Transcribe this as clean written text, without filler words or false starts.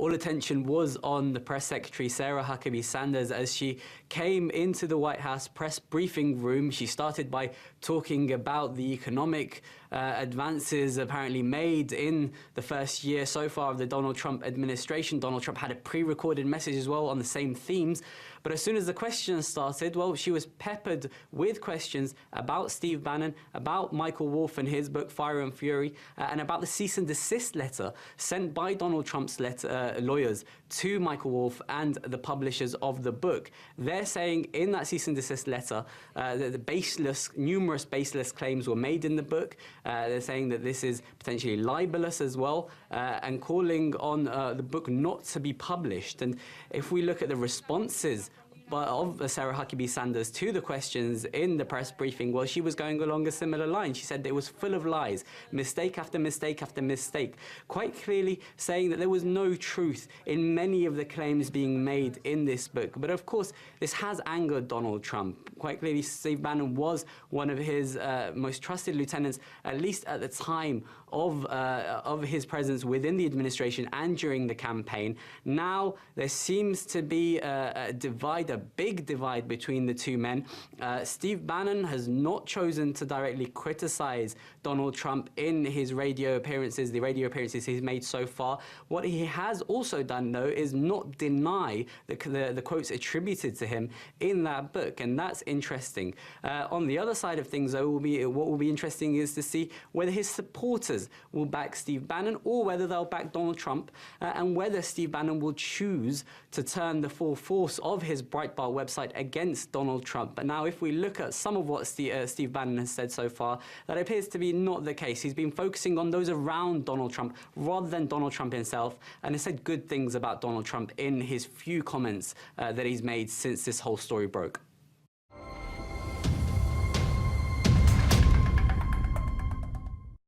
all attention was on the press secretary, Sarah Huckabee Sanders, as she came into the White House press briefing room. She started by talking about the economic advances apparently made in the first year so far of the Donald Trump administration. Donald Trump had a pre-recorded message as well on the same themes. But as soon as the questions started, well, she was peppered with questions about Steve Bannon, about Michael Wolff and his book Fire and Fury, and about the cease and desist letter sent by Donald Trump's lawyers to Michael Wolff and the publishers of the book. They're saying in that cease and desist letter that numerous baseless claims were made in the book. They're saying that this is potentially libelous as well, and calling on the book not to be published. And if we look at the responses of Sarah Huckabee Sanders to the questions in the press briefing, well, she was going along a similar line. She said it was full of lies, mistake after mistake after mistake, quite clearly saying that there was no truth in many of the claims being made in this book. But of course, this has angered Donald Trump. Quite clearly, Steve Bannon was one of his most trusted lieutenants, at least at the time of his presence within the administration and during the campaign. Now, there seems to be a big divide between the two men. Steve Bannon has not chosen to directly criticize Donald Trump in his radio appearances, the radio appearances he's made so far. What he has also done, though, is not deny the quotes attributed to him in that book, and that's interesting. On the other side of things, though, what will be interesting is to see whether his supporters will back Steve Bannon or whether they'll back Donald Trump, and whether Steve Bannon will choose to turn the full force of his Breitbart website against Donald Trump. But now, if we look at some of what Steve Bannon has said so far, that appears to be not the case. He's been focusing on those around Donald Trump rather than Donald Trump himself, and has said good things about Donald Trump in his few comments that he's made since this whole story broke.